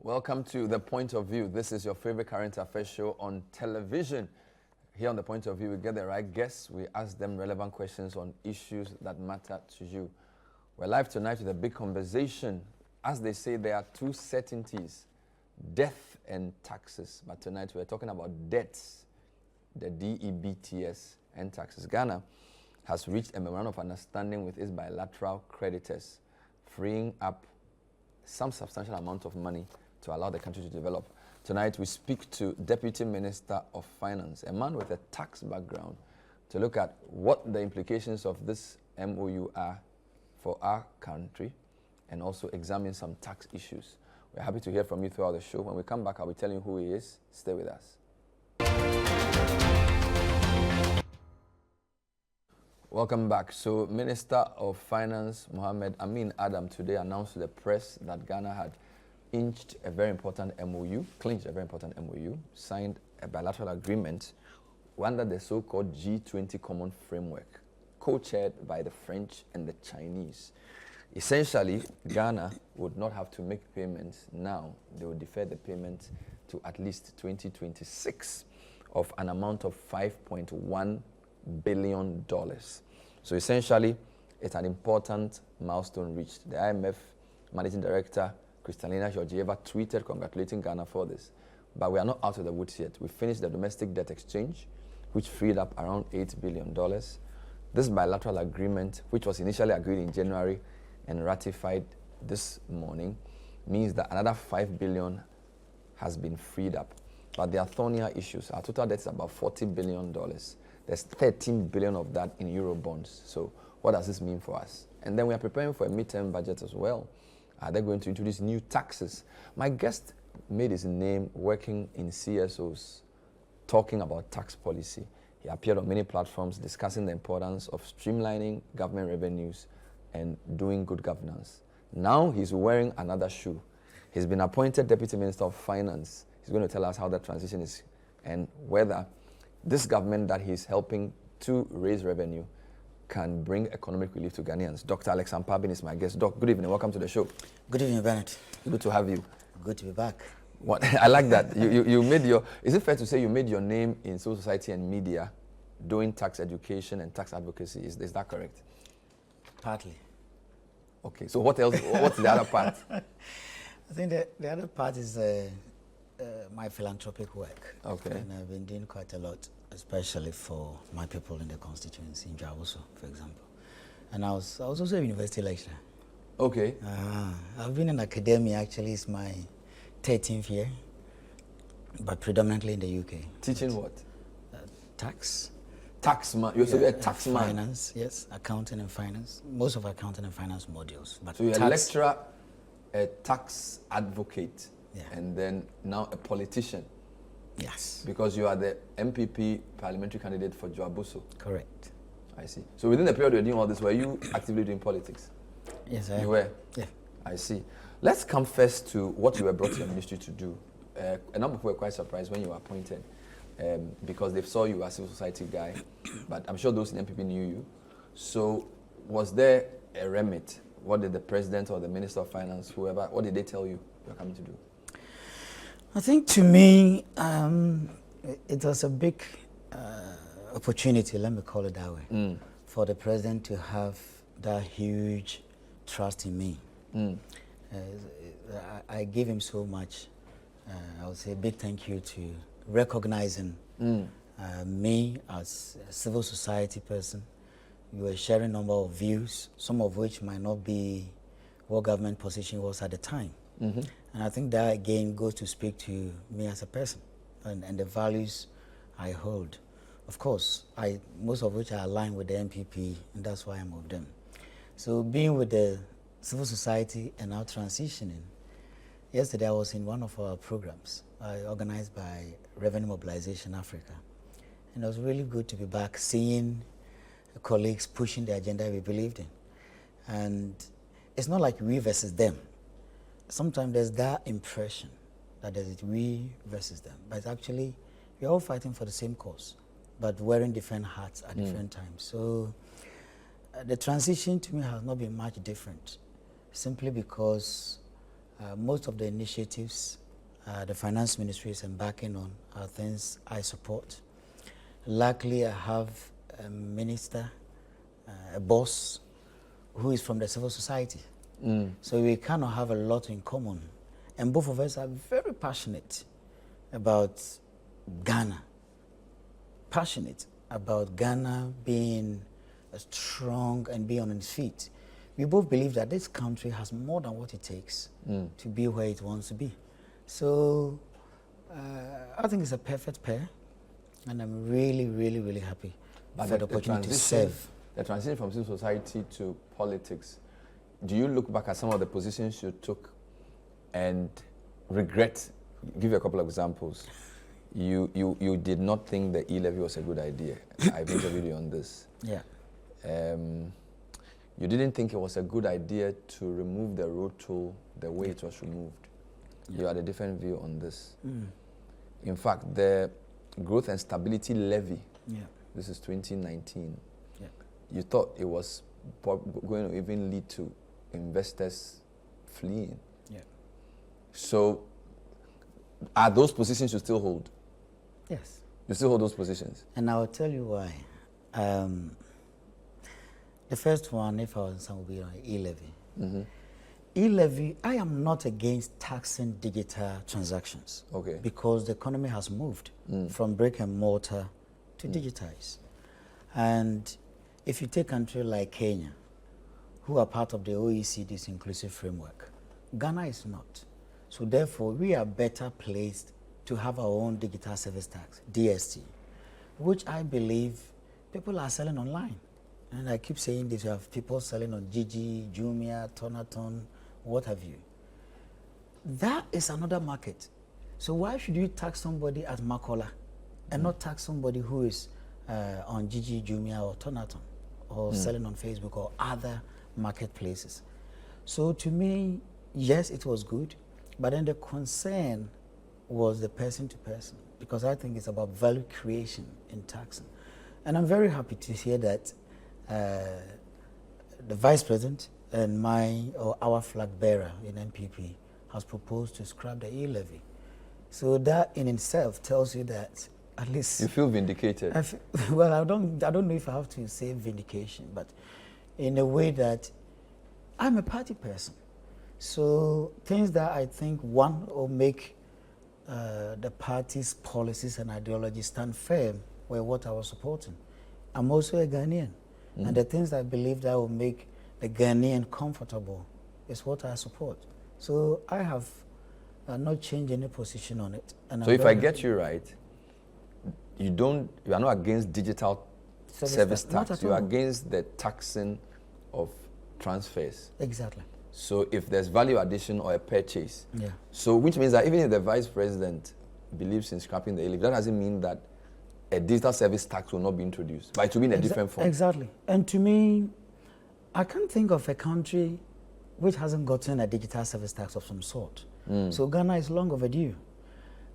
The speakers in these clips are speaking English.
Welcome to The Point of View. This is your favorite current affairs show on television. Here on The Point of View, we get the right guests. We ask them relevant questions on issues that matter to you. We're live tonight with a big conversation. As they say, there are two certainties, death and taxes. But tonight we're talking about debts, the DEBTS and taxes. Ghana has reached a memorandum of understanding with its bilateral creditors, freeing up some substantial amount of money to allow the country to develop. Tonight we speak to Deputy Minister of Finance, a man with a tax background, to look at what the implications of this MOU are for our country and also examine some tax issues. We're happy to hear from you throughout the show. When we come back, I'll be telling you who he is. Stay with us. Welcome back. So, Minister of Finance Mohammed Amin Adam today announced to the press that Ghana had clinched a very important MOU, signed a bilateral agreement under the so-called G20 Common Framework, co-chaired by the French and the Chinese. Essentially, Ghana would not have to make payments now. They would defer the payment to at least 2026 of an amount of $5.1 billion. So essentially, it's an important milestone reached. The IMF Managing Director, Kristalina Georgieva, tweeted congratulating Ghana for this. But we are not out of the woods yet. We finished the domestic debt exchange, which freed up around $8 billion. This bilateral agreement, which was initially agreed in January and ratified this morning, means that another $5 billion has been freed up. But there are thornier issues. Our total debt is about $40 billion. There's 13 billion of that in Euro bonds. So what does this mean for us? And then we are preparing for a midterm budget as well. They're going to introduce new taxes. My guest made his name working in CSOs, talking about tax policy. He appeared on many platforms discussing the importance of streamlining government revenues and doing good governance. Now he's wearing another shoe. He's been appointed Deputy Minister of Finance. He's going to tell us how that transition is and whether this government that he's helping to raise revenue can bring economic relief to Ghanaians. Dr. Alex Ampabin is my guest. Doc, good evening. Welcome to the show. Good evening, Bennett. Good to have you. Good to be back. What I like that. You made your, is it fair to say you made your name in civil society and media doing tax education and tax advocacy? Is that correct? Partly. Okay, so what else, what's the other part? I think the other part is my philanthropic work. Okay. And I've been doing quite a lot, especially for my people in the constituency in Jabuso, for example. And I was also a university lecturer. Okay. I've been in academia, actually, it's my 13th year, but predominantly in the UK. Teaching what? Tax. Taxman. You're a taxman. Finance, yes. Accounting and finance. Most of accounting and finance modules. But so you're a lecturer, a tax advocate, yeah, and then now a politician. Yes. Because you are the MPP parliamentary candidate for Jabuso. Correct. I see. So within the period you're doing all this, were you actively doing politics? Yes, I am. You were? Yeah. I see. Let's come first to what you were brought to your ministry to do. A number of people were quite surprised when you were appointed because they saw you as a civil society guy, but I'm sure those in MPP knew you. So was there a remit? What did the president or the minister of finance, whoever, what did they tell you you're coming to do? I think to me, it was a big opportunity, let me call it that way, for the president to have that huge trust in me. I give him so much. I would say a big thank you to recognizing me as a civil society person. You were sharing a number of views, some of which might not be what government position was at the time. And I think that again goes to speak to me as a person and the values I hold. Of course, most of which are aligned with the MPP, and that's why I'm with them. So being with the civil society and now transitioning, yesterday I was in one of our programs organized by Revenue Mobilization Africa. And it was really good to be back seeing colleagues pushing the agenda we believed in. And it's not like we versus them. Sometimes there's that impression that there's we versus them, but actually we're all fighting for the same cause, but wearing different hats at different times. So the transition to me has not been much different, simply because most of the initiatives the finance ministry is embarking on are things I support. Luckily, I have a minister, a boss, who is from the civil society. So we kind of have a lot in common. And both of us are very passionate about Ghana. Passionate about Ghana being strong and being on its feet. We both believe that this country has more than what it takes to be where it wants to be. So I think it's a perfect pair, and I'm really, really, really happy for the opportunity to serve. The transition from civil society to politics, do you look back at some of the positions you took and regret? Give you a couple of examples. You did not think the e-levy was a good idea. I've interviewed you on this. Yeah. You didn't think it was a good idea to remove the road toll the way it was removed. You had a different view on this. In fact, the growth and stability levy, this is 2019, you thought it was going to even lead to investors fleeing. So are those positions you still hold? Yes. You still hold those positions? And I will tell you why. The first one, if I was will be on e-levy. E-levy, I am not against taxing digital transactions. Okay. Because the economy has moved from brick and mortar to digitize. And if you take a country like Kenya, who are part of the OECD's inclusive framework, Ghana is not. So therefore, we are better placed to have our own digital service tax, DST, which I believe people are selling online. And I keep saying this, you have people selling on Gigi, Jumia, Tonaton, what have you. That is another market. So why should you tax somebody at Makola and not tax somebody who is on Gigi, Jumia, or Tonaton, or selling on Facebook or other marketplaces? So to me, yes, it was good, but then the concern was the person to person, because I think it's about value creation in taxing. And I'm very happy to hear that the Vice President and our flag bearer in NPP has proposed to scrap the e-levy. So that in itself tells you that at least... You feel vindicated? Well, I don't know if I have to say vindication, but in a way that I'm a party person. So things that I think, one, will make the party's policies and ideology stand firm were what I was supporting. I'm also a Ghanaian. And the things I believe that will make the Ghanaian comfortable is what I support. So I have not changed any position on it. And so if I get you right, you are not against digital service tax. You are against the taxing of transfers. Exactly. So if there's value addition or a purchase. So which means that even if the Vice President believes in scrapping the e-levy, that doesn't mean that a digital service tax will not be introduced, but it will be in a different form. Exactly. And to me, I can't think of a country which hasn't gotten a digital service tax of some sort. So Ghana is long overdue.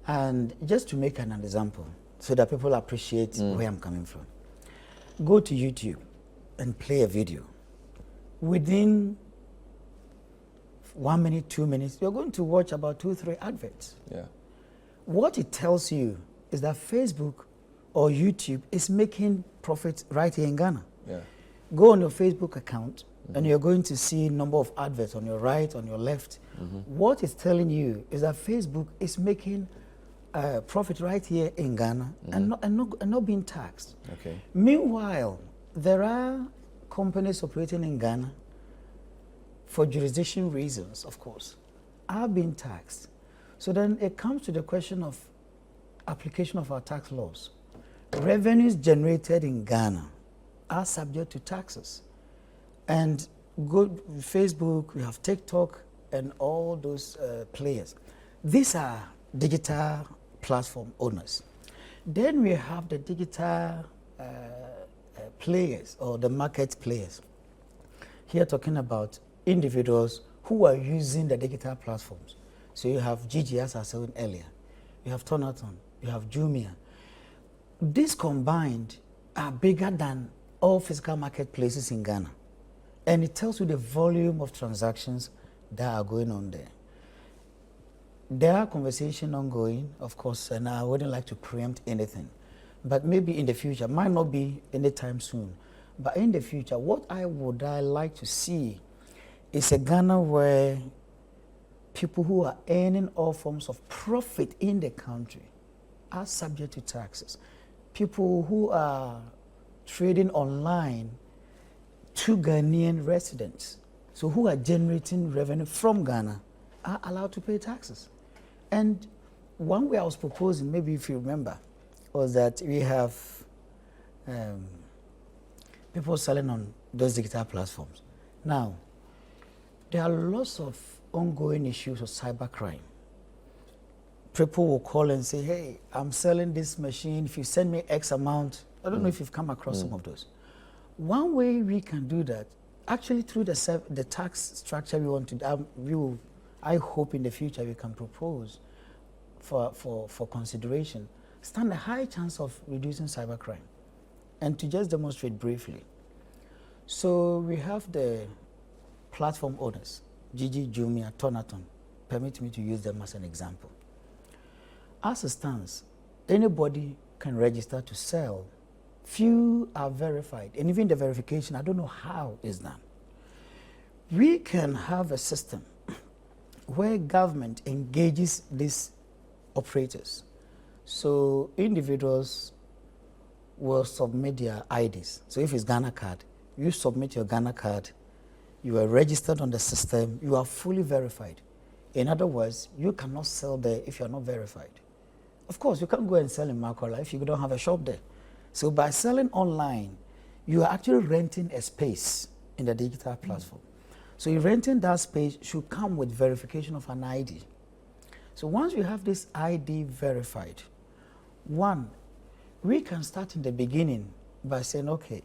And just to make an example, so that people appreciate where I'm coming from, go to YouTube and play a video. Within 1 minute, 2 minutes, you're going to watch about 2-3 adverts. What it tells you is that Facebook or YouTube is making profits right here in Ghana. Go on your Facebook account and you're going to see a number of adverts on your right, on your left. What it's telling you is that Facebook is making profit right here in Ghana and not being taxed. Meanwhile, there are companies operating in Ghana for jurisdiction reasons, of course, are being taxed. So then it comes to the question of application of our tax laws. Revenues generated in Ghana are subject to taxes. And Facebook, we have TikTok, and all those players. These are digital platform owners. Then we have the digital players, or the market players. Here talking about individuals who are using the digital platforms. So you have Gigi, as I said earlier. You have Tonaton, you have Jumia. These combined are bigger than all physical marketplaces in Ghana. And it tells you the volume of transactions that are going on there. there are conversations ongoing, of course, and I wouldn't like to preempt anything. But maybe in the future, might not be anytime soon, but in the future, what I like to see is a Ghana where people who are earning all forms of profit in the country are subject to taxes. People who are trading online to Ghanaian residents, so who are generating revenue from Ghana, are allowed to pay taxes. And one way I was proposing, maybe if you remember, was that we have people selling on those digital platforms. Now, there are lots of ongoing issues of cybercrime. People will call and say, hey, I'm selling this machine. If you send me X amount, I don't know if you've come across some of those. One way we can do that, actually through the tax structure we want to, I hope in the future we can propose for consideration, stand a high chance of reducing cybercrime. And to just demonstrate briefly, so we have the platform owners, Gigi, Jumia, Tonaton. Permit me to use them as an example. As it stands, anybody can register to sell. Few are verified, and even the verification, I don't know how is done. We can have a system where government engages these operators. So individuals will submit their IDs. So if it's Ghana card, you submit your Ghana card, you are registered on the system, you are fully verified. In other words, you cannot sell there if you are not verified. Of course, you can't go and sell in Makola if you don't have a shop there. So by selling online, you are actually renting a space in the digital platform. So you're renting that space should come with verification of an ID. So once you have this ID verified, one, we can start in the beginning by saying, okay,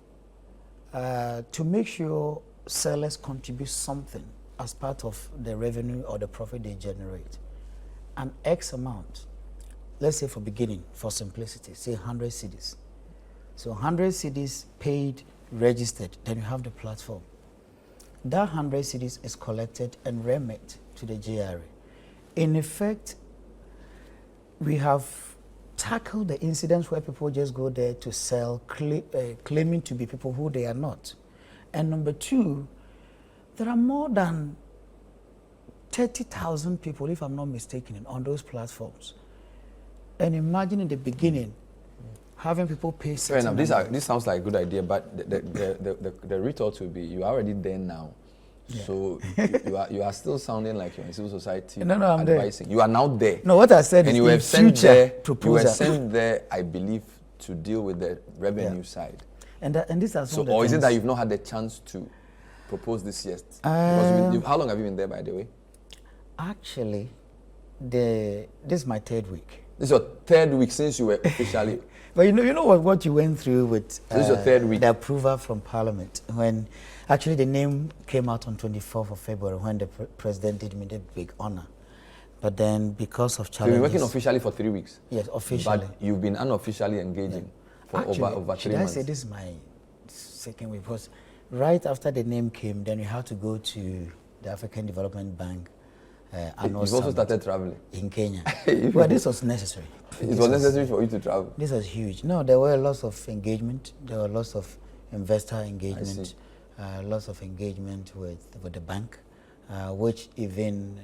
to make sure sellers contribute something as part of the revenue or the profit they generate, an X amount, let's say for beginning, for simplicity, say 100 cedis. So 100 cedis paid, registered, then you have the platform. That 100 cedis is collected and remit to the GRA. In effect, we have tackled the incidents where people just go there to sell, claiming to be people who they are not. And number two, there are more than 30,000 people, if I'm not mistaken, on those platforms. And imagine in the beginning, having people pay. Fair enough. This sounds like a good idea, but the retort will be, you are already there now. Yeah. So you are still sounding like you're in civil society no, I'm advising. There. You are now there. No, what I said and is you were sent there, you were sent there, I believe, to deal with the revenue side. And this is so, or is it that you've not had the chance to propose this yet? Because how long have you been there, by the way? Actually, this is my third week. This is your third week since you were officially. But you know what you went through with this is your third week. The approval from Parliament, when actually the name came out on 24th of February when the President did me the big honor. But then because of challenges... You've been working officially for 3 weeks? Yes, officially. But you've been unofficially engaging for actually, over 3 months. Should I say this is my second week? Because right after the name came, then you had to go to the African Development Bank. You've also started traveling? In Kenya. Well, this was necessary. It was necessary for you to travel? This was huge. No, there were lots of engagement. There were lots of investor engagement. Lots of engagement with the bank, which even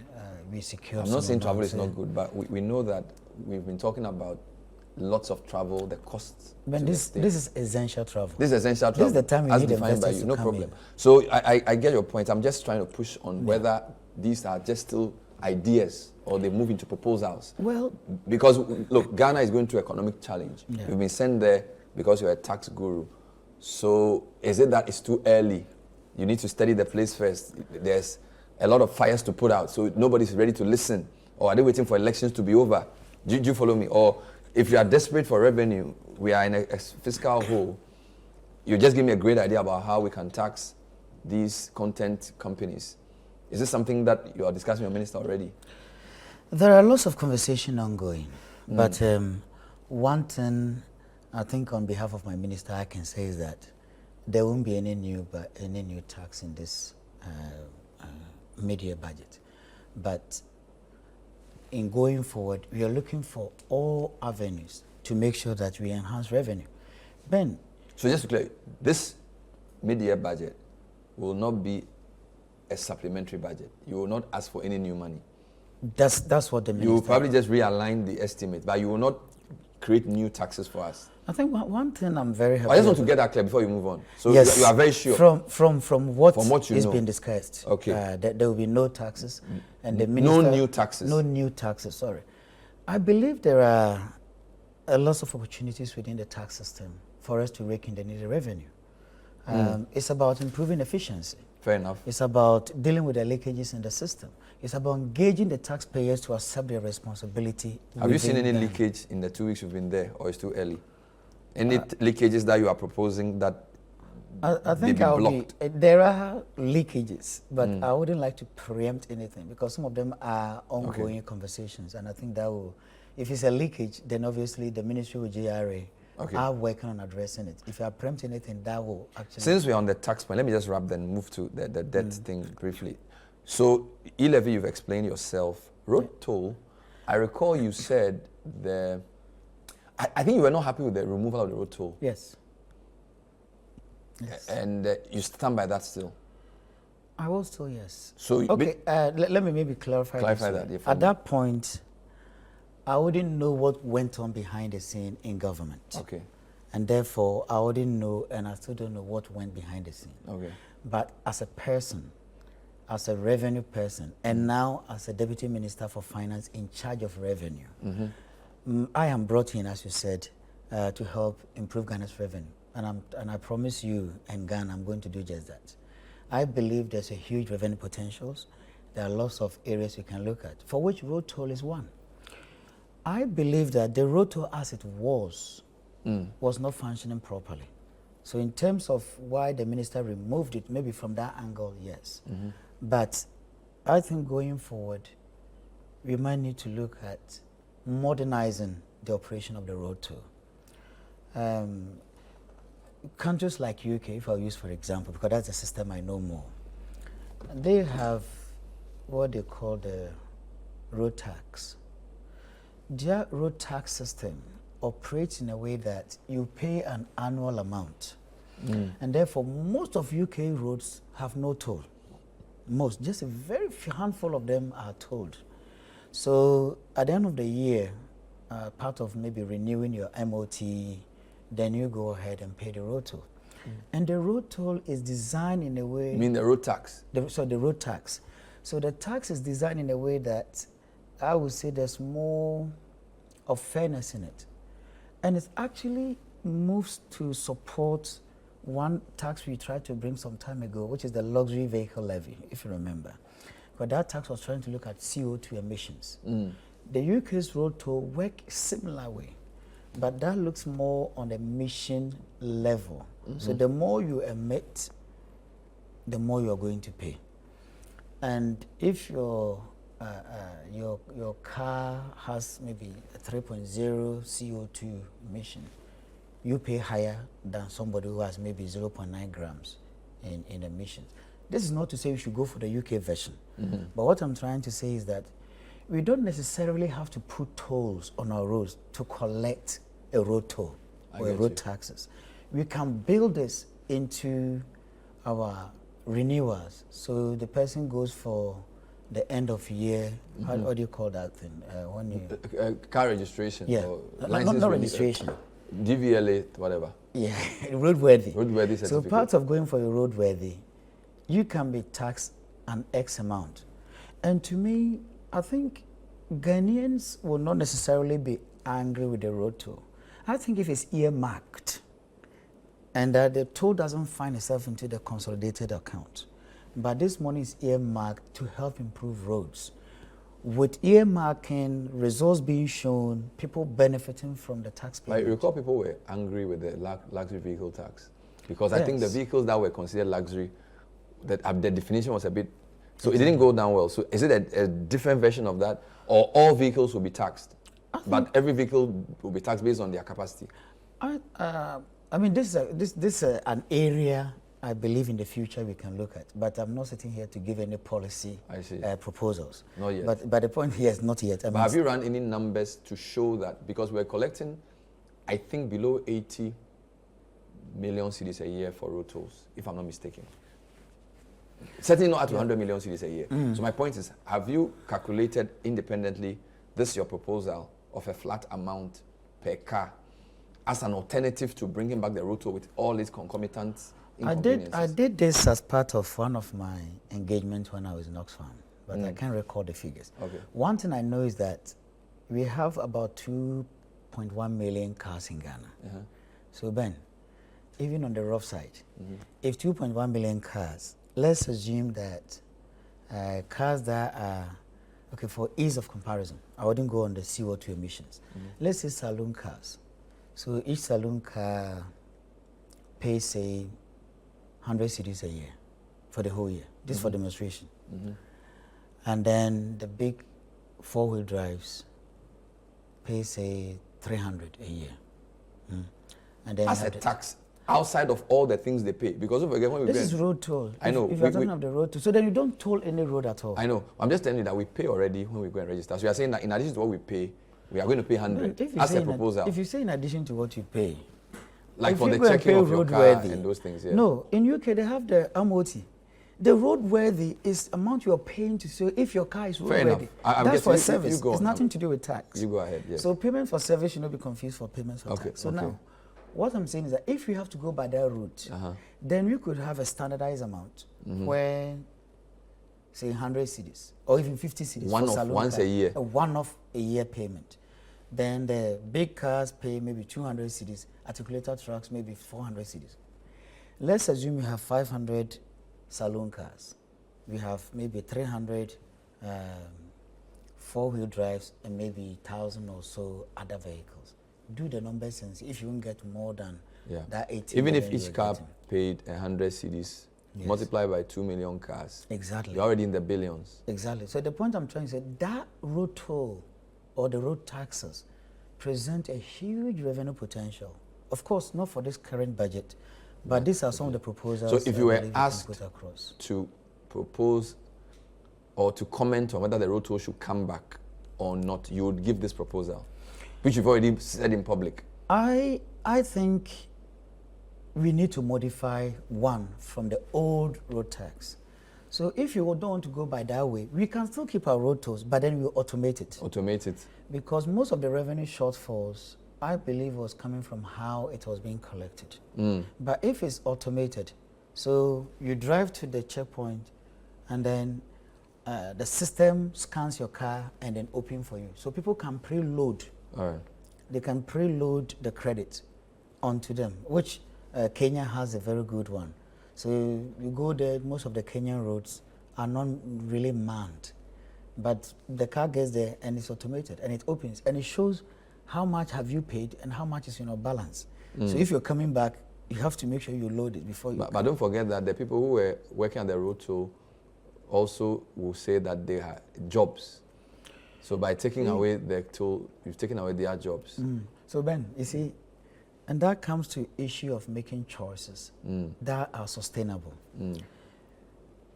we secured. I'm not saying travel is not good, but we know that we've been talking about lots of travel, the costs. But this is essential travel. This is essential travel. This is the time you need investors to no come problem. in. So I get your point. I'm just trying to push on whether these are just still ideas or they move into proposals. Well, because look, Ghana is going through economic challenge. Yeah. You've been sent there because you're a tax guru. So is it that it's too early? You need to study the place first. There's a lot of fires to put out, so nobody's ready to listen. Or are they waiting for elections to be over? Do you follow me? Or if you are desperate for revenue, we are in a fiscal hole. You just give me a great idea about how we can tax these content companies. Is this something that you are discussing with your minister already? There are lots of conversation ongoing, but one thing I think on behalf of my minister I can say is that there won't be any new tax in this mid-year budget. But in going forward, we are looking for all avenues to make sure that we enhance revenue. Ben. So just to clear, this mid-year budget will not be a supplementary budget. You will not ask for any new money. That's what the minister... You will probably just realign the estimate, but you will not create new taxes for us. I think one thing I'm very happy I just want to get that clear before you move on. So yes, you are very sure? From what you is know. Being discussed, okay. There will be no taxes. And the minister... No new taxes. No new taxes, sorry. I believe there are a lot of opportunities within the tax system for us to rake in the needed revenue. It's about improving efficiency. Fair enough. It's about dealing with the leakages in the system. It's about engaging the taxpayers to accept their responsibility. Have you seen any leakage in the 2 weeks you've been there, or it's too early? Any leakages that you are proposing that I think there are leakages, but I wouldn't like to preempt anything because some of them are ongoing conversations, and I think that will, if it's a leakage, then obviously the Ministry of GRA are working on addressing it. If you are preempting anything, that will actually... Since we're on the tax point, let me just wrap then move to the debt thing briefly. So, e-levy, you've explained yourself. Road toll, I recall you said I think you were not happy with the removal of the road toll. Yes. Yes. And you stand by that still? I will still, yes. So okay, let me maybe clarify that. Yeah, at that point, I wouldn't know what went on behind the scene in government. Okay. And therefore, I wouldn't know, and I still don't know what went behind the scene. Okay. But as a person, as a revenue person, and now as a Deputy Minister for Finance in charge of revenue, I am brought in, as you said, to help improve Ghana's revenue. And I promise you and Ghana, I'm going to do just that. I believe there's a huge revenue potentials. There are lots of areas we can look at, for which road toll is one. I believe that the road toll as it was not functioning properly. So in terms of why the minister removed it, maybe from that angle, yes. But I think going forward, we might need to look at modernizing the operation of the road toll. Countries like UK, if I use for example, because that's a system I know more, they have what they call the road tax. Their road tax system operates in a way that you pay an annual amount. And therefore, most of UK roads have no toll. Most, just a very few handful of them are tolled. So at the end of the year, part of maybe renewing your MOT, then you go ahead and pay the road toll. And the road toll is designed in a way... You mean the road tax? The road tax. So the tax is designed in a way that I would say there's more of fairness in it. And it actually moves to support one tax we tried to bring some time ago, which is the luxury vehicle levy, if you remember. But that tax was trying to look at CO2 emissions. The UK's road toll work similar way, but that looks more on the emission level. So the more you emit, the more you're going to pay. And if your car has maybe a 3.0 CO2 emission, you pay higher than somebody who has maybe 0.9 grams in emissions. This is not to say we should go for the UK version, but what I'm trying to say is that we don't necessarily have to put tolls on our roads to collect a road toll or a road taxes. We can build this into our renewals. So the person goes for the end of year, how do you call that thing? When you car registration. Yeah, or not registration. DVLA, whatever. Yeah, roadworthy. Roadworthy certificate. So part of going for a roadworthy, you can be taxed an X amount. And to me, I think Ghanaians will not necessarily be angry with the road toll. I think if it's earmarked and that the toll doesn't find itself into the consolidated account, but this money is earmarked to help improve roads. With earmarking, results being shown, people benefiting from the tax payment. I recall people were angry with the luxury vehicle tax because I think the vehicles that were considered luxury, that the definition was a bit, so it didn't go down well. So is it a different version of that, or all vehicles will be taxed, but every vehicle will be taxed based on their capacity? I mean, this is an area I believe in the future we can look at, but I'm not sitting here to give any policy proposals. Not yet. But the point here is not yet. But have you run any numbers to show that, because we're collecting, I think, below 80 million cedis a year for road tolls, if I'm not mistaken. Certainly not at 100 million cedis a year. So my point is, have you calculated independently this your proposal of a flat amount per car as an alternative to bringing back the road toll with all its concomitant inconveniences? I did this as part of one of my engagements when I was in Oxfam, but I can't recall the figures. Okay. One thing I know is that we have about 2.1 million cars in Ghana. So Ben, even on the rough side, if 2.1 million cars, let's assume that cars that are, okay, for ease of comparison, I wouldn't go on the CO2 emissions. Let's say saloon cars. So each saloon car pays, say, 100 cedis a year for the whole year. This for demonstration. And then the big four-wheel drives pay, say, 300 a year. And then as a tax outside of all the things they pay, because don't forget when we this is road toll. I know. If you're talking of the road toll, so then you don't toll any road at all. I know. I'm just telling you that we pay already when we go and register. So you are saying that in addition to what we pay, we are going to pay 100 as a proposal. If you say in addition to what you pay, like for the checking of your car and those things, yeah. No, in UK they have the MOT. The roadworthy is amount you are paying to say if your car is roadworthy. That's for service. It's nothing to do with tax. You go ahead, yes. So payment for service should not be confused for payments for tax. So now, what I'm saying is that if you have to go by that route, then we could have a standardized amount where, say, 100 cedis or even 50 cedis once a year. A one-off a year payment. Then the big cars pay maybe 200 cedis, articulated trucks maybe 400 cedis. Let's assume you have 500 saloon cars. We have maybe 300 four-wheel drives and maybe 1,000 or so other vehicles. Do the numbers and see if you won't get more than that 80. Even if each car paid 100 cedis, multiplied by 2 million cars. Exactly. You're already in the billions. Exactly. So the point I'm trying to say, that road toll or the road taxes present a huge revenue potential. Of course, not for this current budget, but these are some of the proposals. So if you were asked to propose or to comment on whether the road toll should come back or not, you would give this proposal, which you've already said in public. I think we need to modify one from the old road tax. So if you don't want to go by that way, we can still keep our road tolls, but then we'll automate it. Automate it. Because most of the revenue shortfalls, I believe, was coming from how it was being collected. But if it's automated, so you drive to the checkpoint and then the system scans your car and then open for you. So people can preload. All right. They can preload the credit onto them, which Kenya has a very good one. So you go there, most of the Kenyan roads are not really manned. But the car gets there and it's automated and it opens and it shows how much have you paid and how much is in your balance. So if you're coming back, you have to make sure you load it before you But don't forget that the people who were working on the road toll also will say that they have jobs. So by taking away the toll, you've taken away their jobs. So Ben, you see, and that comes to issue of making choices that are sustainable.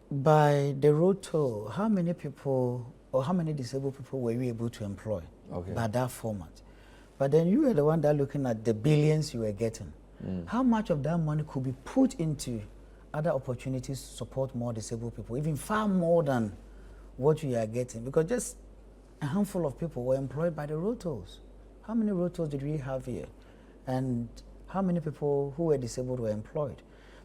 By the road toll, how many people or how many disabled people were you able to employ by that format? But then you were the one that looking at the billions you were getting. How much of that money could be put into other opportunities to support more disabled people, even far more than what you are getting? Because just a handful of people were employed by the road tolls. How many road tolls did we have here? And how many people who were disabled were employed?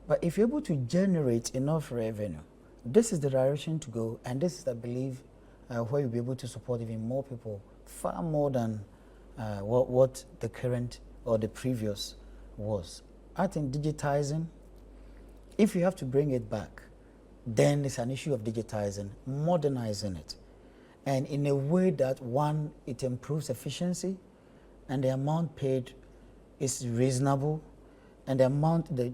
But if you're able to generate enough revenue, this is the direction to go, and this is, I believe, where you'll be able to support even more people, far more than what the current or the previous was. I think digitizing, if you have to bring it back, then it's an issue of digitizing, modernizing it, and in a way that, one, it improves efficiency, and the amount paid is reasonable, and the amount, the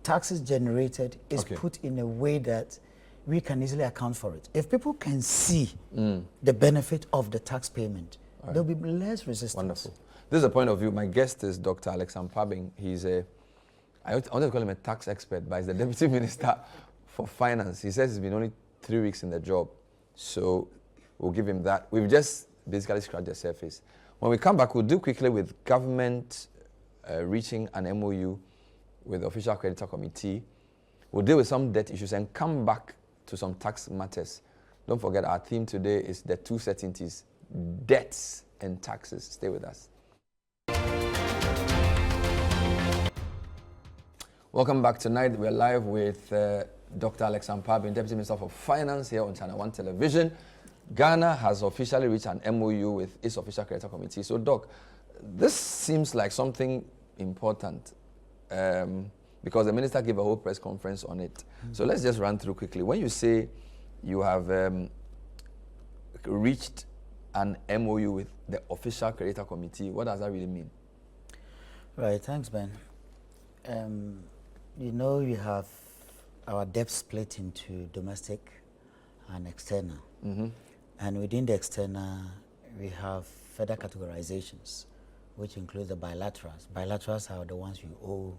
taxes generated is put in a way that we can easily account for it. If people can see the benefit of the tax payment, there'll be less resistance. Wonderful. This is a point of view. My guest is Dr. Alex Ampabing. He's a I wanted to call him a tax expert, but he's the Deputy Minister for Finance. He says he's been only 3 weeks in the job. So we'll give him that. We've just basically scratched the surface. When we come back, we'll do quickly with government reaching an MOU with the Official Creditor Committee. We'll deal with some debt issues and come back to some tax matters. Don't forget, our theme today is the two certainties, debts and taxes. Stay with us. Welcome back tonight. We're live with Dr. Alex Ampabin, Deputy Minister for Finance here on Channel 1 Television. Ghana has officially reached an MOU with its Official Creditor Committee. So, Doc, this seems like something important because the Minister gave a whole press conference on it. So let's just run through quickly. When you say you have reached an MOU with the Official Creditor Committee, what does that really mean? Right, thanks, Ben. You know, you have our debt split into domestic and external. And within the external, we have further categorizations, which include the bilaterals. Bilaterals are the ones you owe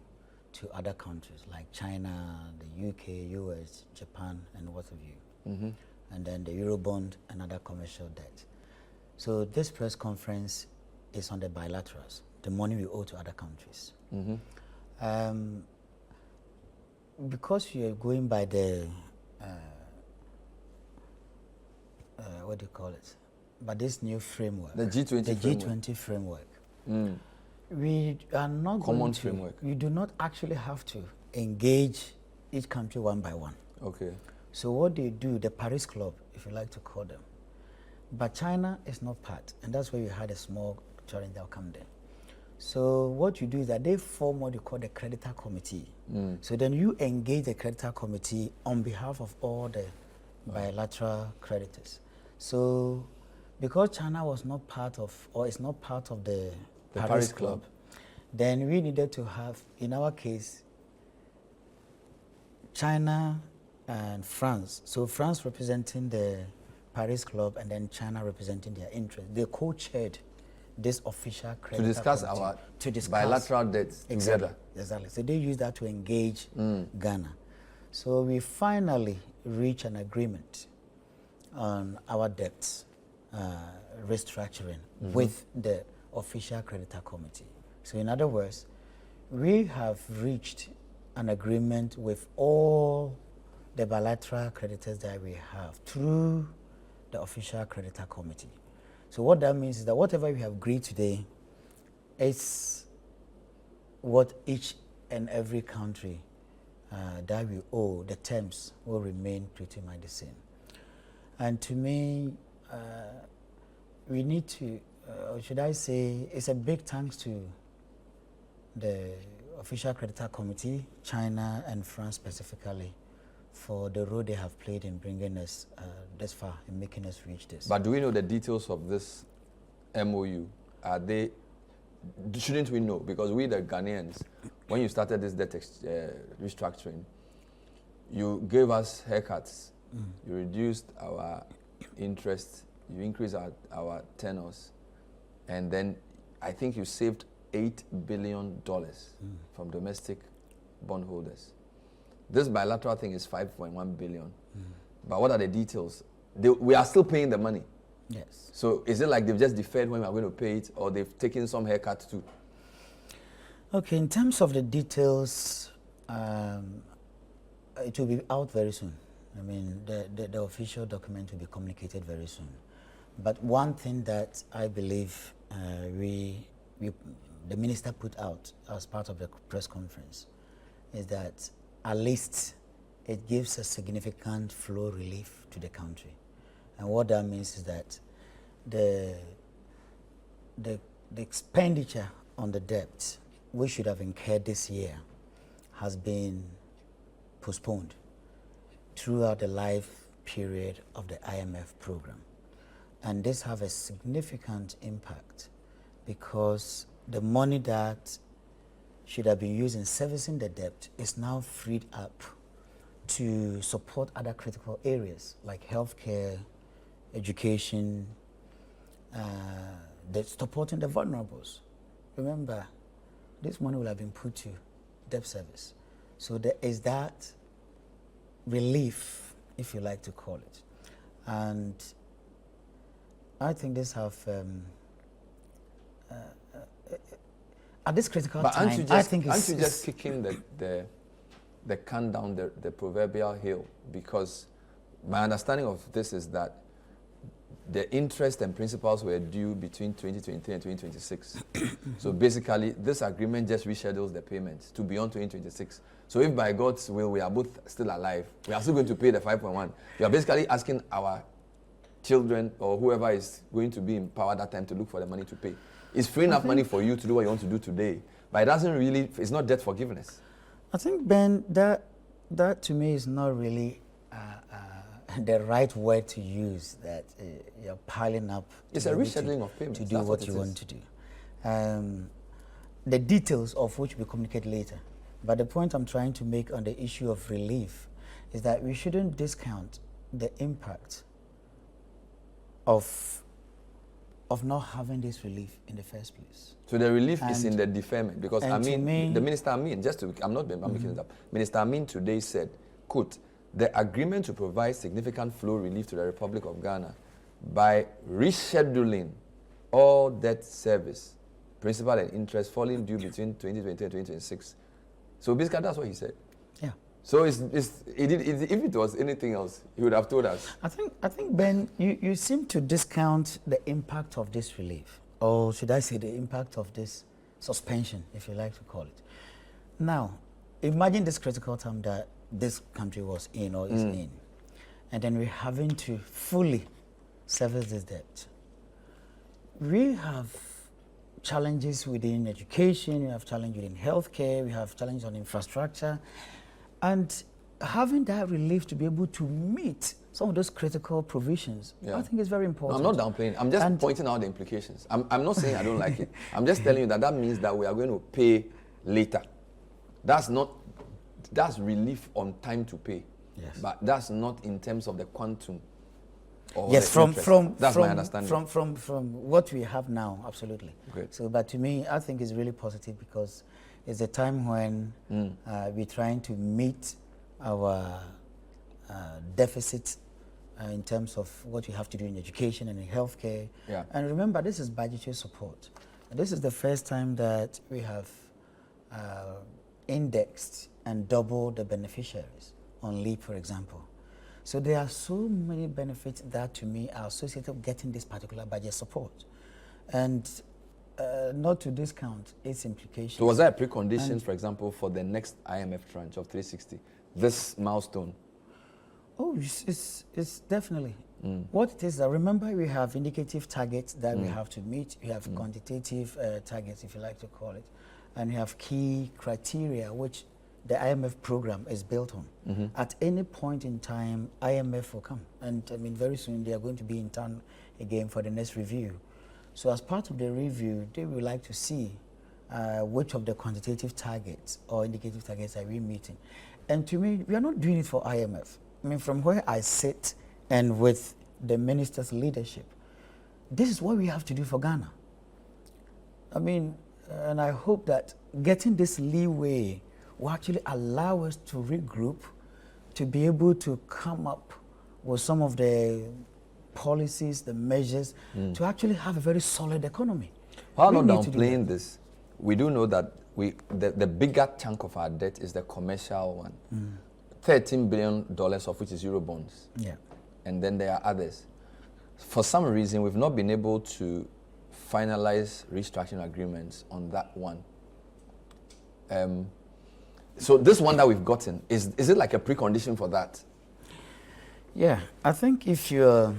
to other countries like China, the UK, US, Japan, and what have you. And then the Eurobond and other commercial debt. So this press conference is on the bilaterals, the money we owe to other countries. Because you're going by the what do you call it? But this new framework, the G20 the framework. G20 framework. We are not Common going to, framework. you do not actually have to engage each country one by one. Okay. So what they do, the Paris Club, if you like to call them, but China is not part, and that's where you had a small challenge that will come there. So what you do is that they form what you call the creditor committee. So then you engage the creditor committee on behalf of all the bilateral creditors. So because China was not part of, or is not part of the Paris Club, then we needed to have, in our case, China and France. So France representing the Paris Club and then China representing their interest. They co-chaired this official creditor To discuss committee our to discuss bilateral debts together. Exactly. So they use that to engage Ghana. So we finally reached an agreement on our debts restructuring with the Official Creditor Committee. So in other words, we have reached an agreement with all the bilateral creditors that we have through the Official Creditor Committee. So what that means is that whatever we have agreed today is what each and every country that we owe, the terms will remain pretty much the same. And to me, we need to, or should I say, it's a big thanks to the Official Creditor Committee, China and France specifically, for the role they have played in bringing us this far, in making us reach this. But do we know the details of this MOU? Are they, shouldn't we know? Because we, the Ghanaians, when you started this debt restructuring, you gave us haircuts, you reduced our interest, you increased our tenors, and then I think you saved $8 billion from domestic bondholders. This bilateral thing is 5.1 billion. But what are the details? We are still paying the money. Yes. So is it like they've just deferred when we are going to pay it, or they've taken some haircut too? Okay, in terms of the details, it will be out very soon. I mean, the official document will be communicated very soon. But one thing that I believe the minister put out as part of the press conference is that at least it gives a significant flow relief to the country. And what that means is that the expenditure on the debt we should have incurred this year has been postponed throughout the life period of the IMF program. And this have a significant impact because the money that should have been used in servicing the debt is now freed up to support other critical areas like healthcare, education, supporting the vulnerables. Remember, this money will have been put to debt service. So there is that relief, if you like to call it. And I think this have at this critical but time, I think aren't you just kicking the can down the proverbial hill? Because my understanding of this is that the interest and principals were due between 2023 and 2026. So basically, this agreement just reschedules the payments to beyond 2026. So if by God's will we are both still alive, we are still going to pay the 5.1. You are basically asking our children or whoever is going to be in power at that time to look for the money to pay. It's free enough money for you to do what you want to do today, but it doesn't really, it's not debt forgiveness. I think, Ben, that to me is not really the right word to use, that you're piling up. It's a rescheduling of payments. To do what you want to do. The details of which we communicate later. But the point I'm trying to make on the issue of relief is that we shouldn't discount the impact of not having this relief in the first place. So the relief is in the deferment, because the Minister Amin, I'm making it up. Minister Amin today said, quote, the agreement to provide significant flow relief to the Republic of Ghana by rescheduling all debt service, principal and interest falling due between 2020 and 2026. So basically that's what he said. Yeah. So if it was anything else, he would have told us. I think Ben, you seem to discount the impact of this relief, or should I say the impact of this suspension, if you like to call it. Now, imagine this critical time that this country was in or is in, and then we're having to fully service this debt. We have challenges within education, we have challenges within healthcare, we have challenges on infrastructure, and having that relief to be able to meet some of those critical provisions, I think is very important. No, I'm not downplaying. I'm just pointing out the implications. I'm not saying I don't like it. I'm just telling you that means that we are going to pay later. That's relief on time to pay. Yes. But that's not in terms of the quantum. Yes, from my understanding. From what we have now, absolutely. Great. So, but to me, I think it's really positive, because it's a time when we're trying to meet our deficit in terms of what we have to do in education and in healthcare. Yeah. And remember, this is budgetary support. And this is the first time that we have indexed and doubled the beneficiaries on LEAP, for example. So there are so many benefits that to me are associated with getting this particular budget support. And not to discount its implications. So was that a precondition, for example, for the next IMF tranche of 360? This milestone? Oh, it's definitely. What it is, remember we have indicative targets that we have to meet. We have quantitative targets, if you like to call it. And we have key criteria which the IMF program is built on. At any point in time, IMF will come. And I mean, very soon they are going to be in town again for the next review. So as part of the review, they would like to see which of the quantitative targets or indicative targets are we meeting. And to me, we are not doing it for IMF. I mean, from where I sit and with the minister's leadership, this is what we have to do for Ghana. I mean, and I hope that getting this leeway will actually allow us to regroup, to be able to come up with some of the policies, the measures, to actually have a very solid economy. While not downplaying this, we do know that the bigger chunk of our debt is the commercial one. $13 billion of which is Euro bonds. Yeah. And then there are others. For some reason, we've not been able to finalize restructuring agreements on that one. So this one that we've gotten, is it like a precondition for that? Yeah, I think if you're...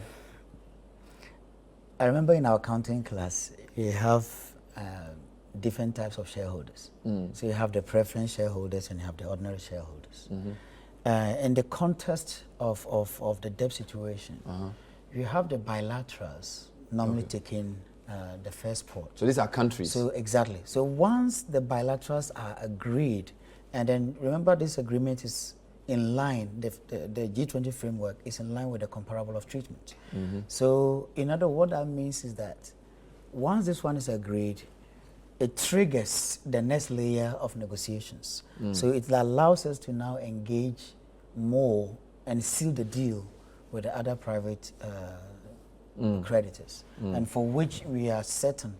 I remember in our accounting class, we have different types of shareholders. So you have the preference shareholders and you have the ordinary shareholders. In the context of the debt situation, you have the bilaterals normally taking the first port. So these are countries? So exactly. So once the bilaterals are agreed, and then remember this agreement is in line, the G20 framework is in line with the comparable of treatment. So in other words, what that means is that once this one is agreed, it triggers the next layer of negotiations. So it allows us to now engage more and seal the deal with the other private creditors, and for which we are certain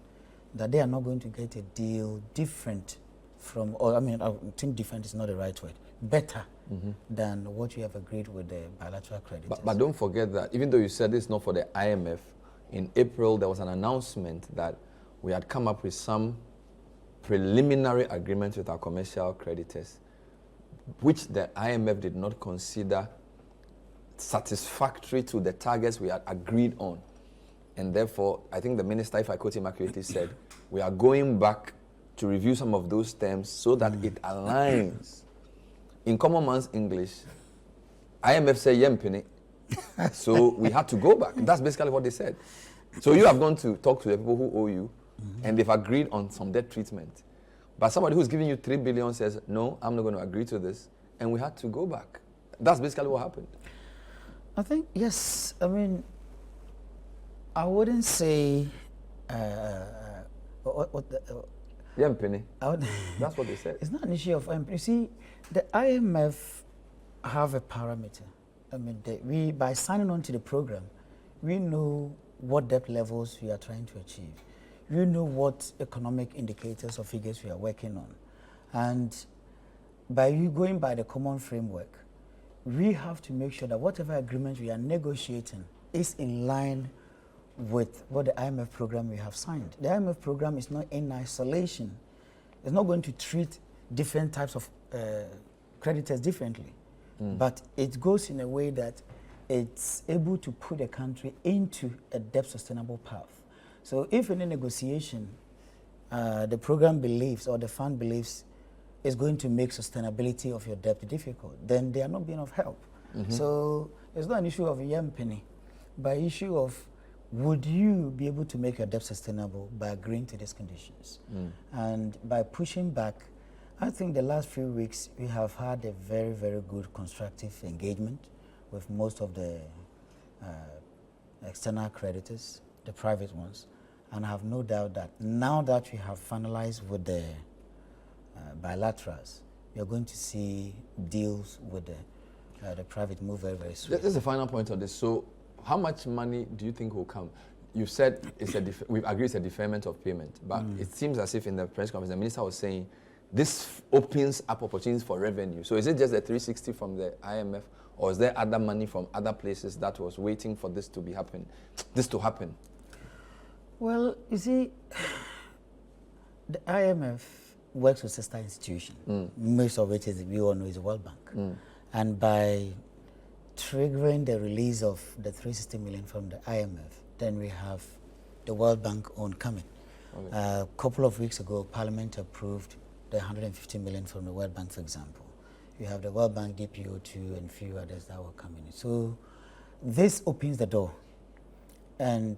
that they are not going to get a deal different from, or I mean, I think different is not the right word, better than what you have agreed with the bilateral creditors. But don't forget that even though you said this is not for the IMF, in April there was an announcement that we had come up with some preliminary agreements with our commercial creditors, which the IMF did not consider satisfactory to the targets we had agreed on. And therefore, I think the minister, if I quote him accurately, said, we are going back to review some of those terms so that it aligns. In common man's English, IMF said, yempini. So we had to go back. That's basically what they said. So you have gone to talk to the people who owe you, and they've agreed on some debt treatment. But somebody who's giving you 3 billion says, no, I'm not going to agree to this. And we had to go back. That's basically what happened. I think, yes. I mean, I wouldn't say Yempini. That's what they said. It's not an issue of you see, the IMF have a parameter. I mean, we by signing on to the program, we know what debt levels we are trying to achieve. We know what economic indicators or figures we are working on. And by you going by the common framework, we have to make sure that whatever agreement we are negotiating is in line with what the IMF program we have signed. The IMF program is not in isolation. It's not going to treat different types of creditors differently, but it goes in a way that it's able to put the country into a debt sustainable path. So if in a negotiation, the program believes or the fund believes is going to make sustainability of your debt difficult, then they are not being of help. So it's not an issue of a yam-penny, but an issue of would you be able to make your debt sustainable by agreeing to these conditions? And by pushing back, I think the last few weeks we have had a very, very good constructive engagement with most of the external creditors, the private ones, and I have no doubt that now that we have finalized with the bilaterals, we are going to see deals with the private move very, very soon. This is the final point of this. So how much money do you think will come? You said we've agreed it's a deferment of payment, but it seems as if in the press conference, the minister was saying this opens up opportunities for revenue. So is it just the 360 from the IMF, or is there other money from other places that was waiting for this to happen? Well, you see, the IMF works with sister institutions, most of which, as we all know, is the World Bank. And by triggering the release of the 360 million from the IMF, then we have the World Bank own coming. Okay. A couple of weeks ago, Parliament approved the 150 million from the World Bank, for example. You have the World Bank DPO2 and a few others that will come in. So this opens the door. And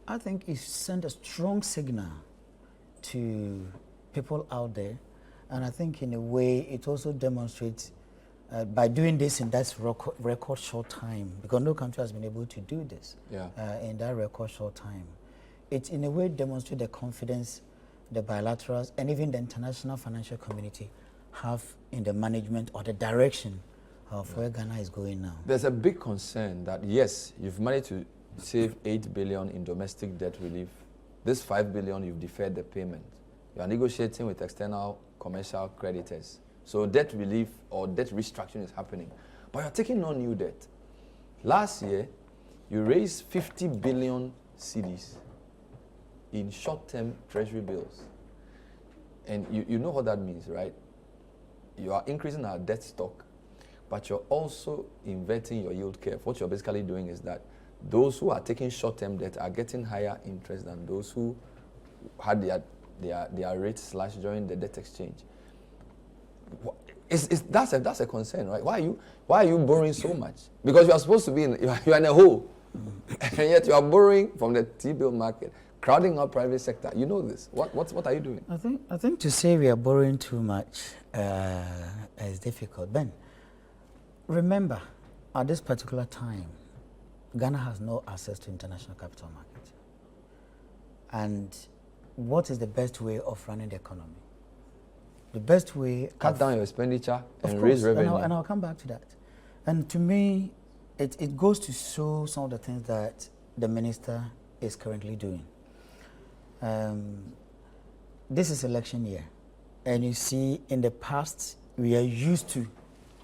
I think it sent a strong signal to people out there. And I think in a way it also demonstrates by doing this in that record short time, because no country has been able to do this in that record short time. It in a way demonstrates the confidence the bilaterals and even the international financial community have in the management or the direction of where Ghana is going now. There's a big concern that, yes, you've managed to save 8 billion in domestic debt relief. This 5 billion, you've deferred the payment. You are negotiating with external commercial creditors. So debt relief or debt restructuring is happening. But you're taking on new debt. Last year, you raised 50 billion cedis in short-term treasury bills. And you know what that means, right? You are increasing our debt stock, but you're also inverting your yield curve. What you're basically doing is that those who are taking short-term debt are getting higher interest than those who had their rates slashed during the debt exchange. That's a concern, right? Why are you borrowing so much? Because you are supposed to be you are in a hole, and yet you are borrowing from the T-bill market, crowding out private sector. You know this. What are you doing? I think to say we are borrowing too much is difficult. Ben, remember, at this particular time, Ghana has no access to international capital market, and what is the best way of running the economy? The best way... Cut down your expenditure and course, raise revenue. And I'll come back to that. And to me, it goes to show some of the things that the minister is currently doing. This is election year. And you see, in the past, we are used to,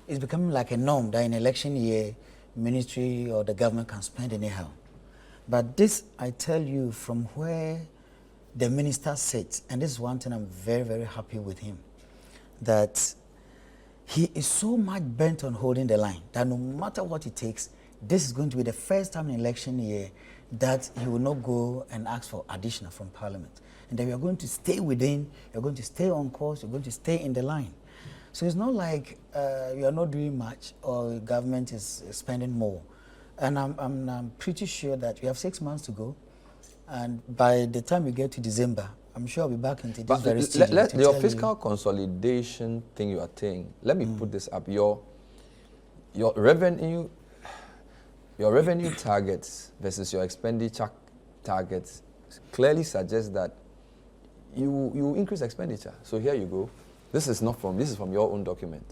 it's becoming like a norm that in election year, ministry or the government can spend anyhow. But this, I tell you, from where the minister sits, and this is one thing I'm very, very happy with him, that he is so much bent on holding the line that no matter what it takes, this is going to be the first time in election year that he will not go and ask for additional from Parliament. And that we are going to stay within, you're going to stay on course, you're going to stay in the line. So it's not like you are not doing much or government is spending more. And I'm pretty sure that we have 6 months to go. And by the time we get to December, I'm sure I'll be back into this very studio. Your fiscal consolidation thing you are saying, let me put this up. Your revenue targets versus your expenditure targets clearly suggest that you increase expenditure. So here you go. This is from your own document.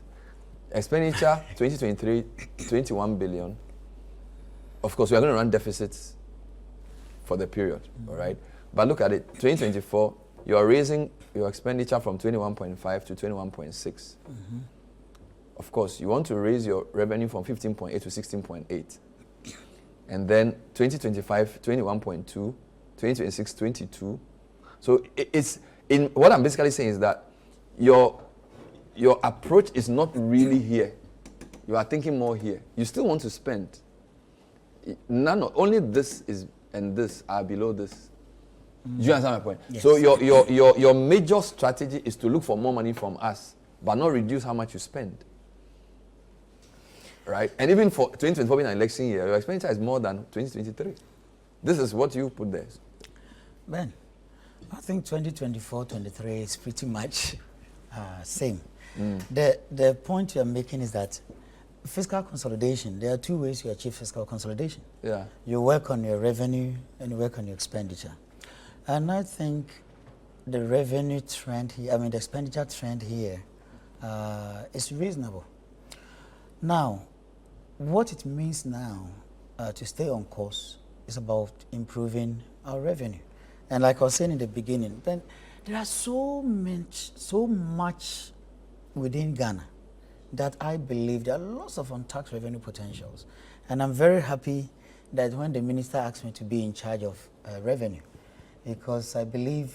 Expenditure 2023, 21 billion. Of course, we are going to run deficits for the period, all right? But look at it, 2024, you are raising your expenditure from 21.5 to 21.6. Of course, you want to raise your revenue from 15.8 to 16.8. And then 2025, 21.2, 2026, 22. So it's in what I'm basically saying is that your approach is not really here. You are thinking more here. You still want to spend. Only this is and this are below this. Do you understand my point? Yes. So your major strategy is to look for more money from us, but not reduce how much you spend. Right? And even for 2024 being an election year, your expenditure is more than 2023. This is what you put there. Ben, I think 2024-23 is pretty much same. The point you're making is that fiscal consolidation, there are two ways you achieve fiscal consolidation. Yeah. You work on your revenue and you work on your expenditure. And I think the revenue trend here, the expenditure trend here is reasonable. Now, what it means now to stay on course is about improving our revenue. And like I was saying in the beginning, then there are so much within Ghana that I believe there are lots of untaxed revenue potentials. And I'm very happy that when the minister asked me to be in charge of revenue, because I believe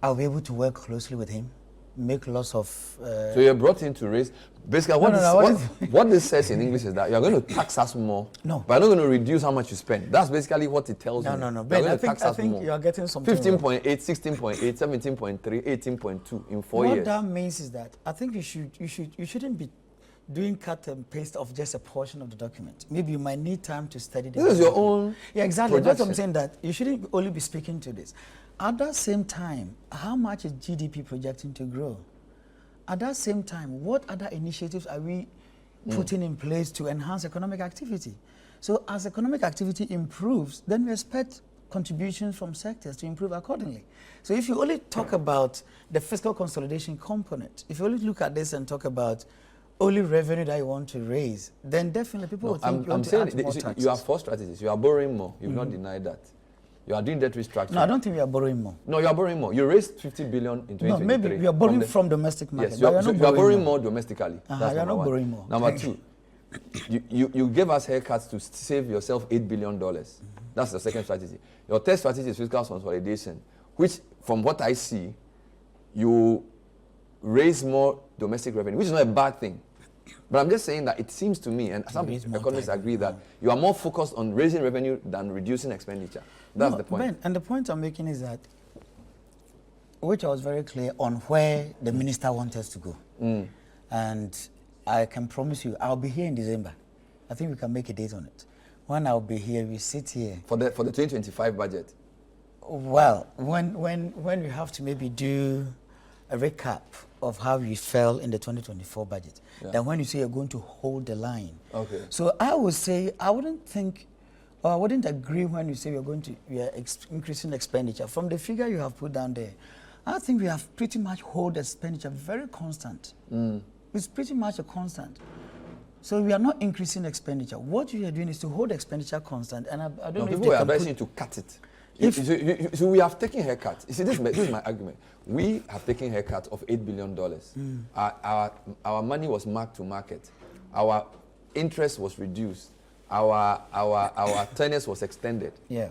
I'll be able to work closely with him, make lots of... So you're brought in to raise... Basically, what this says in English is that you're going to tax us more, but you're not going to reduce how much you spend. That's basically what it tells me. No. Ben, I think you're getting something 15.8, 16.8, 17.3, 18.2 in 4 years. What that means is that I think you shouldn't be doing cut and paste of just a portion of the document. Maybe you might need time to study the This is your own exactly. projection. That's what I'm saying, that you shouldn't only be speaking to this. At that same time, how much is GDP projecting to grow? At that same time, what other initiatives are we putting in place to enhance economic activity? So as economic activity improves, then we expect contributions from sectors to improve accordingly. So if you only talk about the fiscal consolidation component, if you only look at this and talk about only revenue that you want to raise, then definitely people will think you want to add more taxes. You have 4 strategies. You are borrowing more. You've not denied that. You are doing debt restructuring. No, I don't think we are borrowing more. No, you are borrowing more. You raised 50 billion in 2023. No, maybe we are borrowing from domestic market. Yes, you are borrowing more domestically. That's you are not borrowing more. Number 2, you gave us haircuts to save yourself $8 billion. That's the second strategy. Your third strategy is fiscal consolidation, which, from what I see, you raise more domestic revenue, which is not a bad thing. But I'm just saying that it seems to me, and some economists agree, that you are more focused on raising revenue than reducing expenditure. That's the point. Ben, and the point I'm making is that, which I was very clear on where the minister wants us to go. And I can promise you, I'll be here in December. I think we can make a date on it. When I'll be here, we sit here. For the 2025 budget? Well, when we have to maybe do a recap of how you fell in the 2024 budget. Then when you say you're going to hold the line. Okay. So I would say, I wouldn't think or I wouldn't agree when you say we are increasing expenditure. From the figure you have put down there, I think we have pretty much hold expenditure very constant. It's pretty much a constant. So we are not increasing expenditure. What we are doing is to hold expenditure constant. And I don't know if people are advising you to cut it. So we have taken haircut. You see, this is my argument. We have taken haircut of $8 billion. Our money was marked to market. Our interest was reduced. Our tenures was extended. Yeah.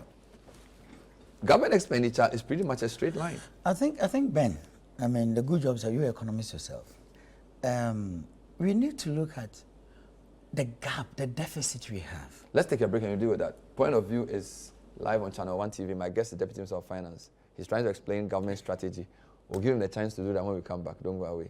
Government expenditure is pretty much a straight line. I think Ben, I mean, the good jobs are you economist yourself. We need to look at the gap, the deficit we have. Let's take a break and we'll deal with that. Point of View is live on Channel 1 TV. My guest is Deputy Minister of Finance. He's trying to explain government strategy. We'll give him the chance to do that when we come back. Don't go away.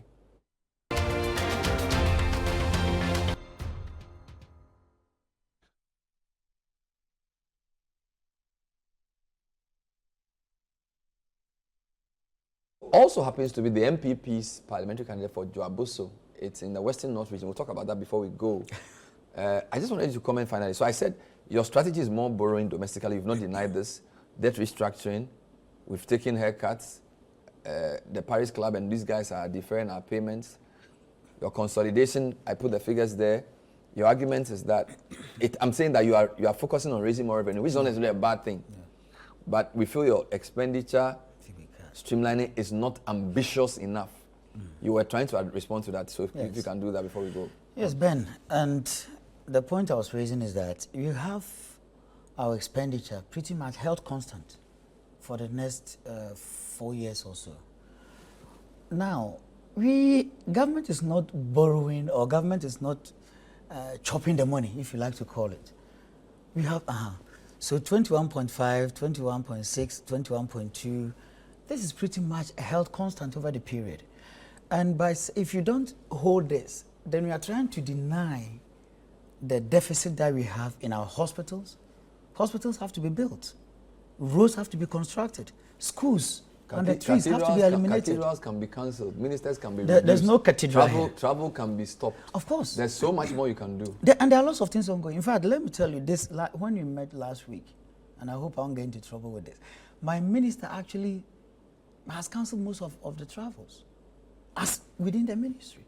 Also happens to be the MPP's parliamentary candidate for Joaboso. It's in the Western North region. We'll talk about that before we go. I just wanted you to comment finally. So I said your strategy is more borrowing domestically. You've not denied this. Debt restructuring. We've taken haircuts. The Paris Club and these guys are deferring our payments. Your consolidation, I put the figures there. Your argument is that I'm saying that you are focusing on raising more revenue, which is not necessarily a bad thing. Yeah. But we feel your expenditure streamlining is not ambitious enough. You were trying to respond to that, so if you can do that before we go. Yes, Ben, and the point I was raising is that you have our expenditure pretty much held constant for the next 4 years or so. Now, government is not borrowing, or government is not chopping the money, if you like to call it. We have, so 21.5, 21.6, 21.2, this is pretty much held constant over the period. And if you don't hold this, then we are trying to deny the deficit that we have in our hospitals. Hospitals have to be built. Roads have to be constructed. Schools and the trees have to be eliminated. Cathedrals can be cancelled. Ministers can be reduced. There's no cathedral Travel can be stopped. Of course. There's so much more you can do. And there are lots of things ongoing. In fact, let me tell you this. When we met last week, and I hope I won't get into trouble with this, my minister actually has cancelled most of the travels within the ministry.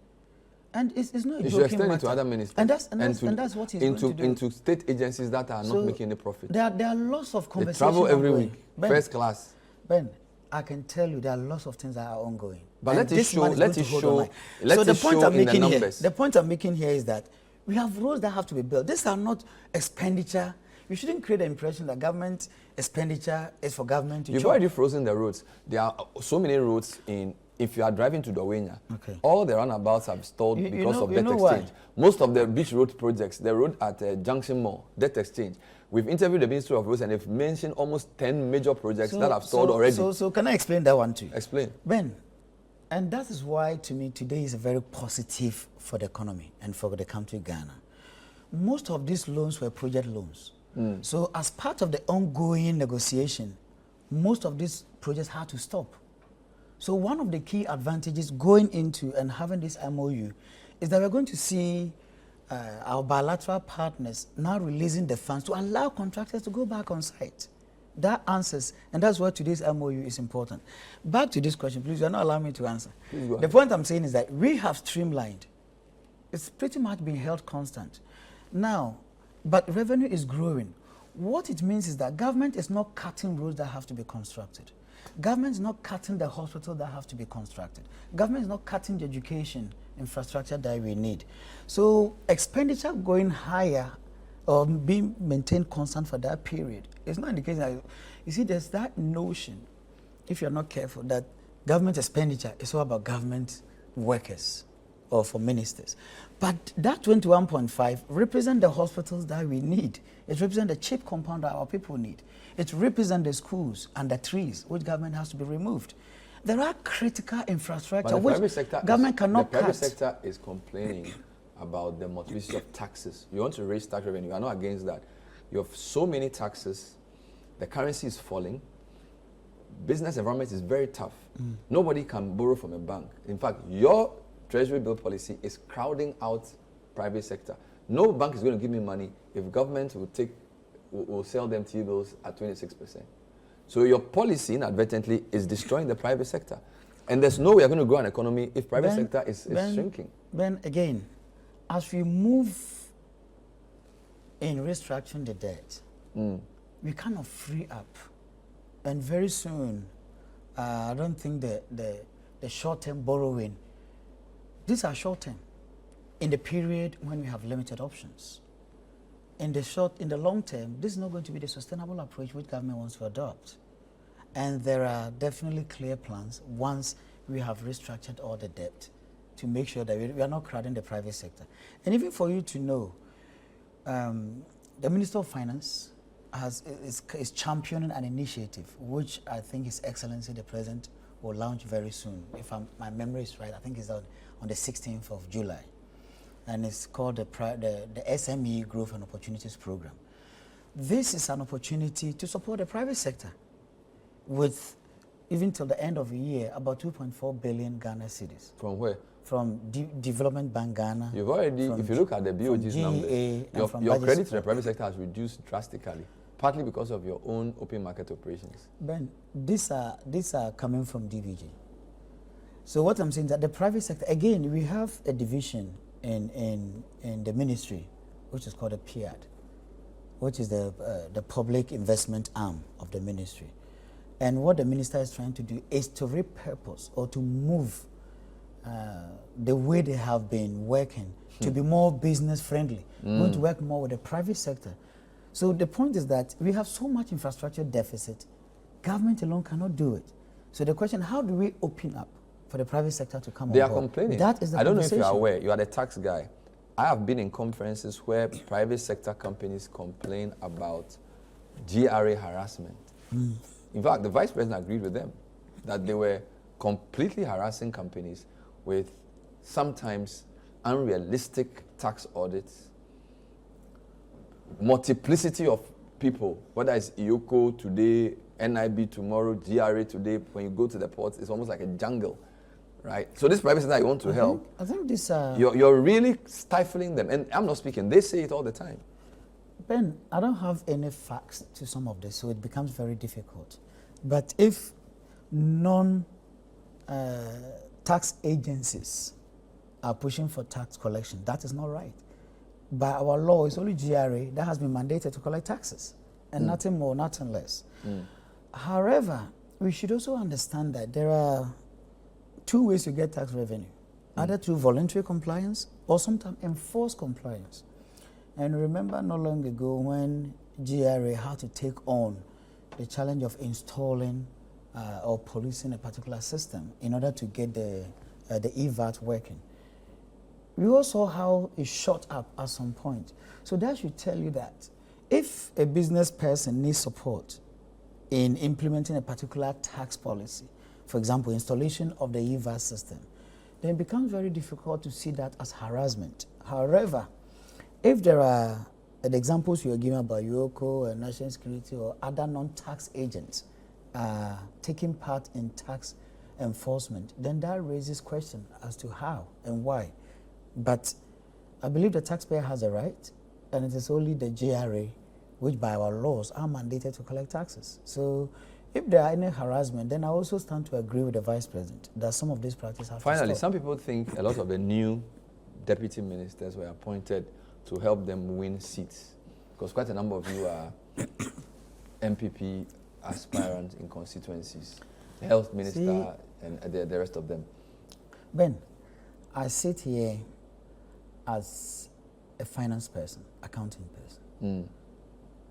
And it's not a you joking should extend matter. it to other ministers. And that's what he's going to do. Into state agencies that are not making any profit. There are lots of conversations. They travel every ongoing. week, Ben, first class. Ben, I can tell you there are lots of things that are ongoing. But let it show in the numbers. The point I'm making here is that we have roads that have to be built. These are not expenditure. You shouldn't create the impression that government expenditure is for government to You've already frozen the roads. There are so many roads if you are driving to Dawenya, all the runabouts have stalled because of debt exchange. Why? Most of the beach road projects, the road at Junction Mall, debt exchange. We've interviewed the Ministry of Roads and they've mentioned almost 10 major projects that have stalled already. So can I explain that one too? Explain. Ben, and that is why to me today is very positive for the economy and for the country Ghana. Most of these loans were project loans. So as part of the ongoing negotiation, most of these projects had to stop. So one of the key advantages going into and having this MOU is that we're going to see our bilateral partners now releasing the funds to allow contractors to go back on site. That answers, and that's why today's MOU is important. Back to this question, please, you're not allowing me to answer. The point I'm saying is that we have streamlined. It's pretty much been held constant. Now, but revenue is growing. What it means is that government is not cutting roads that have to be constructed. Government is not cutting the hospital that have to be constructed. Government is not cutting the education infrastructure that we need. So expenditure going higher or being maintained constant for that period is not indicating that, you see, there's that notion, if you're not careful, that government expenditure is all about government workers or for ministers. But that 21.5 represents the hospitals that we need. It represents the cheap compound that our people need. It represents the schools and the trees, which government has to be removed. There are critical infrastructure which government cannot cut. The private sector is complaining about the multiplicity of taxes. You want to raise tax revenue. You are not against that. You have so many taxes. The currency is falling. Business environment is very tough. Nobody can borrow from a bank. In fact, your treasury bill policy is crowding out private sector. No bank is going to give me money if government will take will sell them T-bills at 26%. So your policy inadvertently is destroying the private sector. And there's no way you're going to grow an economy if private sector is shrinking. Then again, as we move in restructuring the debt, we kind of free up. And very soon, I don't think the short-term borrowing, these are short-term in the period when we have limited options. In the long term, this is not going to be the sustainable approach which government wants to adopt. And there are definitely clear plans once we have restructured all the debt to make sure that we are not crowding the private sector. And even for you to know, the Minister of Finance is championing an initiative which I think His Excellency the President will launch very soon. If my memory is right, I think it's on the 16th of July. And it's called the SME Growth and Opportunities Program. This is an opportunity to support the private sector with, even till the end of the year, about 2.4 billion Ghana cedis. From where? From Development Bank Ghana. You've already, if you look at the BOG's numbers, your credit to the private sector has reduced drastically, partly because of your own open market operations. Ben, these are coming from DBG. So what I'm saying is that the private sector, again, we have a division in the ministry, which is called a PIAD, which is the public investment arm of the ministry. And what the minister is trying to do is to repurpose or to move the way they have been working to be more business friendly, going to work more with the private sector. So the point is that we have so much infrastructure deficit, government alone cannot do it. So the question, how do we open up for the private sector to come on board? They are complaining. That is the I don't know if you are aware, you are the tax guy. I have been in conferences where private sector companies complain about GRA harassment. In fact, the vice president agreed with them that they were completely harassing companies with sometimes unrealistic tax audits, multiplicity of people, whether it's IOCO today, NIB tomorrow, GRA today. When you go to the ports, it's almost like a jungle, right? So this private sector you want to help. I think this... You're really stifling them. And I'm not speaking. They say it all the time. Ben, I don't have any facts to some of this, so it becomes very difficult. But if non-tax agencies are pushing for tax collection, that is not right. By our law, it's only GRA that has been mandated to collect taxes, and nothing more, nothing less. However, we should also understand that there are two ways to get tax revenue, either through voluntary compliance or sometimes enforced compliance. And remember not long ago when GRA had to take on the challenge of installing or policing a particular system in order to get the EVAT working. We also saw how it shot up at some point. So that should tell you that if a business person needs support in implementing a particular tax policy, for example, installation of the EVAT system, then it becomes very difficult to see that as harassment. However, if there are the examples you are giving about IOCO and National Security or other non-tax agents taking part in tax enforcement, then that raises question as to how and why. But I believe the taxpayer has a right, and it is only the GRA, which by our laws are mandated to collect taxes. So if there are any harassment, then I also stand to agree with the Vice President that some of these practices have to stop. Finally, some people think a lot of the new deputy ministers were appointed to help them win seats, because quite a number of you are MPP aspirants in constituencies, the health minister and the rest of them. Ben, I sit here as a finance person, accounting person.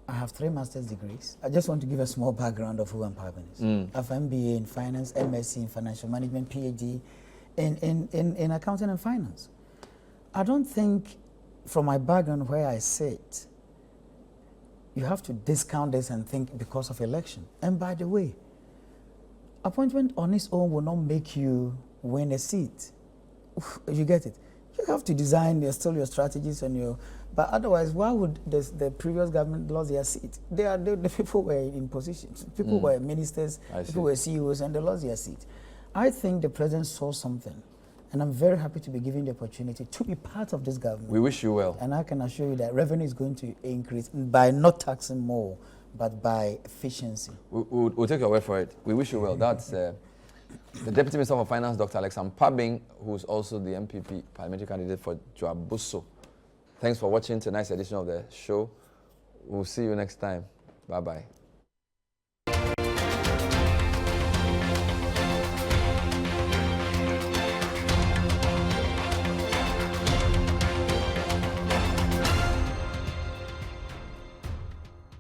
I have 3 master's degrees. I just want to give a small background of who Mpabin is. I have MBA in finance, MSc in financial management, PhD in accounting and finance. I don't think from my background where I sit, you have to discount this and think because of election. And by the way, appointment on its own will not make you win a seat. You get it? You have to design your strategies and your... But otherwise, why would the previous government lose their seat? The people were in positions. People were ministers, people were CEOs, and they lost their seat. I think the president saw something And I'm very happy to be given the opportunity to be part of this government. We wish you well. And I can assure you that revenue is going to increase by not taxing more, but by efficiency. We'll take your word for it. We wish you well. That's the Deputy Minister of Finance, Dr. Alexander Pabing, who's also the MPP parliamentary candidate for Joabuso. Thanks for watching tonight's edition of the show. We'll see you next time. Bye-bye.